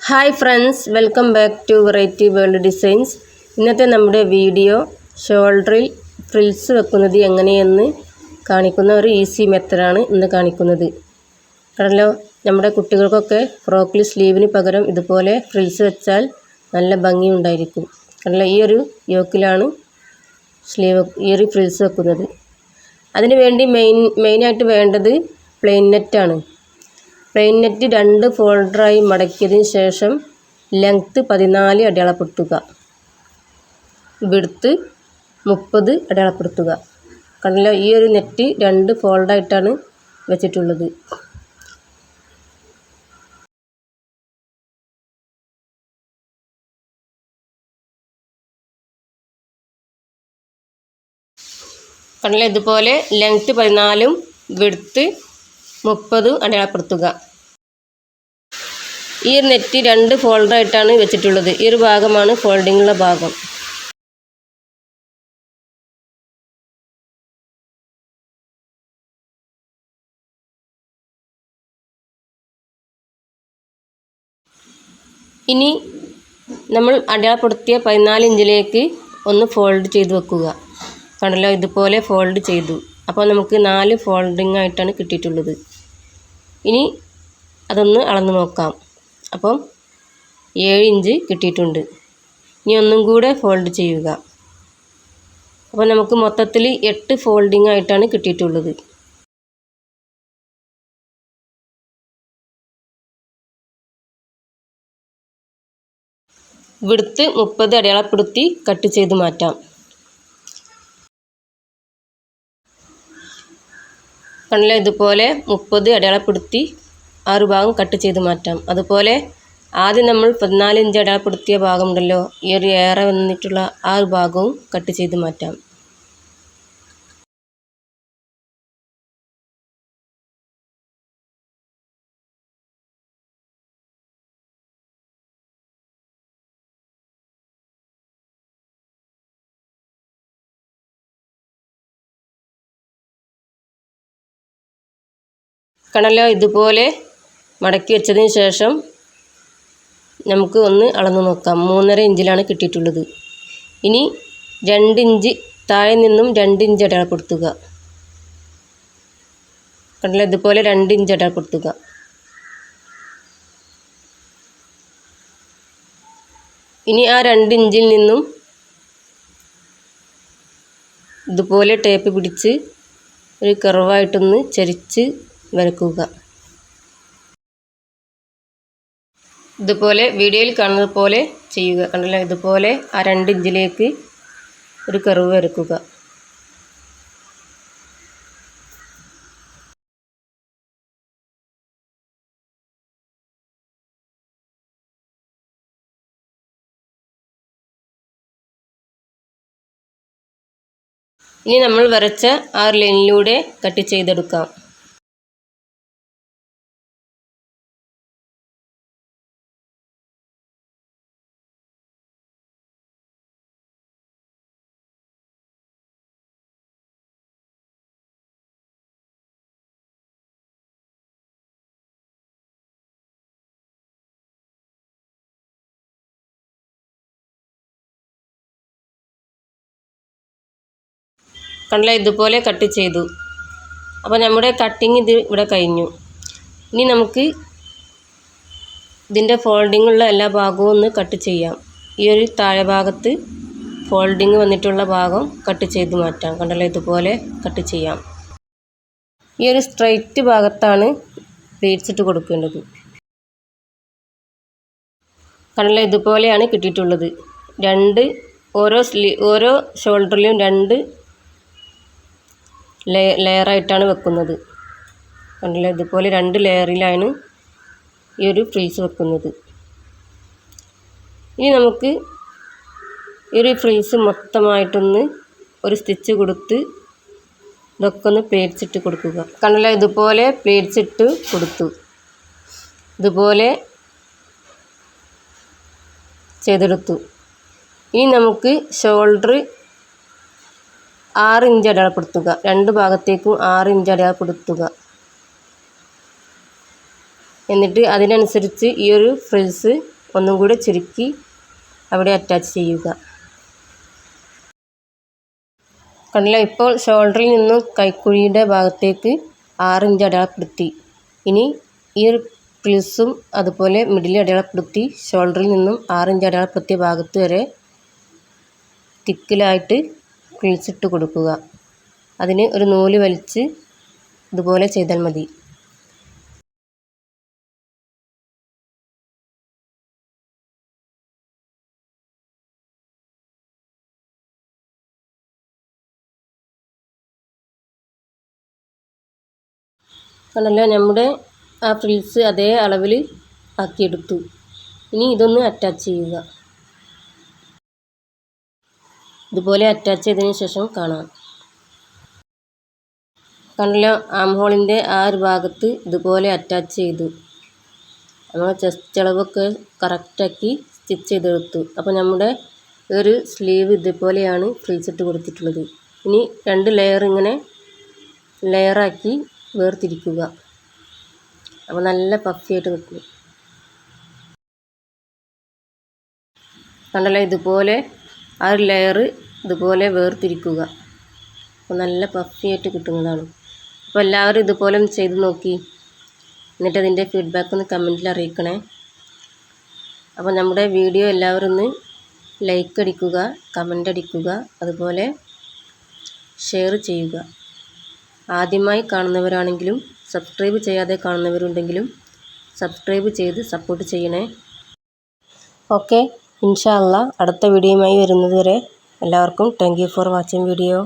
Hi friends, welcome back to variety world designs. ഇന്നത്തെ നമ്മുടെ video ഷോൾഡറിൽ frills വെക്കുന്നത് എങ്ങനെയെന്ന് കാണിക്കുന്ന ഒരു ഈസി മെത്തഡാണ് ഇന്ന് കാണിക്കുന്നത്. കാരണം നമ്മുടെ കുട്ടികൾക്കൊക്കെ ഫ്രോക്കിൽ സ്ലീവിന് പകരം ഇതുപോലെ ഫ്രിൽസ് വെച്ചാൽ നല്ല ഭംഗിയുണ്ടായിരിക്കും. കാരണം ഈ ഒരു യോക്കിലാണ് ഈ ഒരു ഫ്രിൽസ് വെക്കുന്നത്. അതിന് വേണ്ടി മെയിനായിട്ട് വേണ്ടത് പ്ലെയിൻ നെറ്റാണ്. പ്ലെയിൻ നെറ്റ് 2 ഫോൾഡറായി മടക്കിയതിന് ശേഷം ലെങ്ത്ത് 14 അടയാളപ്പെടുത്തുക, വിഡ്ത്ത് 30 അടയാളപ്പെടുത്തുക. കണ്ടല്ലോ, ഈ ഒരു നെറ്റ് 2 ഫോൾഡായിട്ടാണ് വെച്ചിട്ടുള്ളത്. കണ്ടല്ലോ, ഇതുപോലെ ലെങ്ത്ത് 14 വിഡ്ത്ത് 30 അടയാളപ്പെടുത്തുക. ഈ ഒരു നെറ്റ് 2 ഫോൾഡറായിട്ടാണ് വെച്ചിട്ടുള്ളത്. ഈ ഒരു ഭാഗമാണ് ഫോൾഡിങ്ങുള്ള ഭാഗം. ഇനി നമ്മൾ അടയാളപ്പെടുത്തിയ 14 ഇഞ്ചിലേക്ക് ഒന്ന് ഫോൾഡ് ചെയ്ത് വെക്കുക. കണ്ടല്ലോ, ഇതുപോലെ ഫോൾഡ് ചെയ്തു. അപ്പോൾ നമുക്ക് 4 ഫോൾഡിങ് ആയിട്ടാണ് കിട്ടിയിട്ടുള്ളത്. ഇനി അതൊന്ന് അളന്ന് നോക്കാം. അപ്പം 7 ഇഞ്ച് കിട്ടിയിട്ടുണ്ട്. ഇനി ഒന്നും കൂടെ ഫോൾഡ് ചെയ്യുക. അപ്പോൾ നമുക്ക് മൊത്തത്തിൽ 8 ഫോൾഡിങ് ആയിട്ടാണ് കിട്ടിയിട്ടുള്ളത്. വിഡ്ത്ത് 30 അടയാളപ്പെടുത്തി കട്ട് ചെയ്ത് മാറ്റാം. കണ്ടല്ലോ, ഇതുപോലെ 30 അടയാളപ്പെടുത്തി 6 ഭാഗം കട്ട് ചെയ്ത് മാറ്റാം. അതുപോലെ ആദ്യം നമ്മൾ 14 ഇഞ്ച് അടയാളപ്പെടുത്തിയ ഭാഗമുണ്ടല്ലോ, ഈ ഒരു ഏറെ വന്നിട്ടുള്ള ആ ഒരു ഭാഗവും കട്ട് ചെയ്ത് മാറ്റാം. കണ്ടല്ലോ, ഇതുപോലെ മടക്കി വെച്ചതിന് ശേഷം നമുക്ക് ഒന്ന് അളന്ന് നോക്കാം. 3.5 ഇഞ്ചിലാണ് കിട്ടിയിട്ടുള്ളത്. ഇനി 2 ഇഞ്ച് താഴെ നിന്നും 2 ഇഞ്ച് അടയാളപ്പെടുത്തുക. കണ്ടല്ലോ, ഇതുപോലെ 2 ഇഞ്ച് അടയാളപ്പെടുത്തുക. ഇനി ആ 2 ഇഞ്ചിൽ നിന്നും ഇതുപോലെ ടേപ്പ് പിടിച്ച് ഒരു കർവായിട്ടൊന്ന് ചരിച്ച് വരക്കുക. ഇതുപോലെ വീഡിയോയിൽ കാണുന്നത് പോലെ ചെയ്യുക. കണ്ടല്ലോ, ഇതുപോലെ ആ 2 ഇഞ്ചിലേക്ക് ഒരു കർവ് വരക്കുക. ഇനി നമ്മൾ വരച്ച ആ ലൈനിലൂടെ കട്ട് ചെയ്തെടുക്കാം. കണ്ടല്ലോ, ഇതുപോലെ കട്ട് ചെയ്തു. അപ്പോൾ നമ്മുടെ കട്ടിങ് ഇവിടെ കഴിഞ്ഞു. ഇനി നമുക്ക് ഇതിൻ്റെ ഫോൾഡിങ്ങുള്ള എല്ലാ ഭാഗവും ഒന്ന് കട്ട് ചെയ്യാം. ഈ ഒരു താഴെ ഭാഗത്ത് ഫോൾഡിങ് വന്നിട്ടുള്ള ഭാഗം കട്ട് ചെയ്ത് മാറ്റാം. കണ്ടല്ലോ, ഇതുപോലെ കട്ട് ചെയ്യാം. ഈ ഒരു സ്ട്രൈറ്റ് ഭാഗത്താണ് പ്ലീറ്റ്സ് ഇട്ട് കൊടുക്കേണ്ടത്. കണ്ടല്ലോ, ഇതുപോലെയാണ് കിട്ടിയിട്ടുള്ളത്. ഓരോ ഷോൾഡറിലും 2 ലെയറായിട്ടാണ് വെക്കുന്നത്. കണ്ടല്ലോ, ഇതുപോലെ 2 ലെയറിലാണ് ഈ ഒരു ഫ്രിൽസ് വെക്കുന്നത്. ഇനി നമുക്ക് ഈ ഒരു ഫ്രിൽസ് മൊത്തമായിട്ടൊന്ന് ഒരു സ്റ്റിച്ച് കൊടുത്ത് ഇതൊക്കെ ഒന്ന് പ്ലേറ്റ്സ് ഇട്ട് കൊടുക്കുക. കണ്ടല്ലോ, ഇതുപോലെ പ്ലേറ്റ്സ് ഇട്ട് കൊടുത്തു. ഇതുപോലെ ചെയ്തെടുത്തു. ഇനി നമുക്ക് ഷോൾഡർ 6 ഇഞ്ച് അടയാളപ്പെടുത്തുക. 2 ഭാഗത്തേക്കും 6 ഇഞ്ച് അടയാളപ്പെടുത്തുക. എന്നിട്ട് അതിനനുസരിച്ച് ഈ ഒരു ഫ്രിൽസ് ഒന്നും കൂടെ ചുരുക്കി അവിടെ അറ്റാച്ച് ചെയ്യുക. കണ്ടില്ല, ഇപ്പോൾ ഷോൾഡറിൽ നിന്നും കൈക്കുഴിയുടെ ഭാഗത്തേക്ക് 6 ഇഞ്ച് അടയാളപ്പെടുത്തി. ഇനി ഈ ഫ്രിൽസും അതുപോലെ മിഡിൽ അടയാളപ്പെടുത്തി ഷോൾഡറിൽ നിന്നും 6 ഇഞ്ച് അടയാളപ്പെടുത്തിയ ഭാഗത്ത് വരെ തിക്കിലായിട്ട് ഫ്രിൽസ് ഇട്ട് കൊടുക്കുക. അതിന് ഒരു നൂല് വലിച്ച് ഇതുപോലെ ചെയ്താൽ മതി. കണ്ടല്ലോ, നമ്മുടെ ആ ഫ്രിൽസ് അതേ അളവിൽ ആക്കിയെടുത്തു. ഇനി ഇതൊന്ന് അറ്റാച്ച് ചെയ്യുക. ഇതുപോലെ അറ്റാച്ച് ചെയ്തതിന് ശേഷം കാണാം. കണ്ടല്ലോ, ആം ഹോളിൻ്റെ ആ ഒരു ഭാഗത്ത് ഇതുപോലെ അറ്റാച്ച് ചെയ്തു. നമ്മൾ ചെസ്റ്റ് അളവൊക്കെ കറക്റ്റാക്കി സ്റ്റിച്ച് ചെയ്തെടുത്തു. അപ്പോൾ നമ്മുടെ ഒരു സ്ലീവ് ഇതുപോലെയാണ് ഫ്രിൽസ് ഇട്ട് കൊടുത്തിട്ടുള്ളത്. ഇനി 2 ലെയർ ഇങ്ങനെ ലെയറാക്കി വേർതിരിക്കുക. അപ്പോൾ നല്ല പഫിയായിട്ട് നിൽക്കും. കണ്ടല്ലോ, ഇതുപോലെ ആ ഒരു ലെയർ ഇതുപോലെ വേർതിരിക്കുക. അപ്പോൾ നല്ല പഫിയായിട്ട് കിട്ടുന്നതാണ്. അപ്പോൾ എല്ലാവരും ഇതുപോലെ ഒന്ന് ചെയ്ത് നോക്കി, എന്നിട്ട് അതിൻ്റെ ഫീഡ്ബാക്ക് ഒന്ന് കമൻറ്റിൽ അറിയിക്കണേ. അപ്പോൾ നമ്മുടെ വീഡിയോ എല്ലാവരും ഒന്ന് ലൈക്ക് അടിക്കുക, കമൻ്റ് അടിക്കുക, അതുപോലെ ഷെയർ ചെയ്യുക. ആദ്യമായി കാണുന്നവരാണെങ്കിലും സബ്സ്ക്രൈബ് ചെയ്യാതെ കാണുന്നവരുണ്ടെങ്കിലും സബ്സ്ക്രൈബ് ചെയ്ത് സപ്പോർട്ട് ചെയ്യണേ. ഓക്കെ, ഇൻഷാ അല്ലാഹ് അടുത്ത വീഡിയോയുമായി വരുന്നത് വരെ എല്ലാവർക്കും thank you for watching video.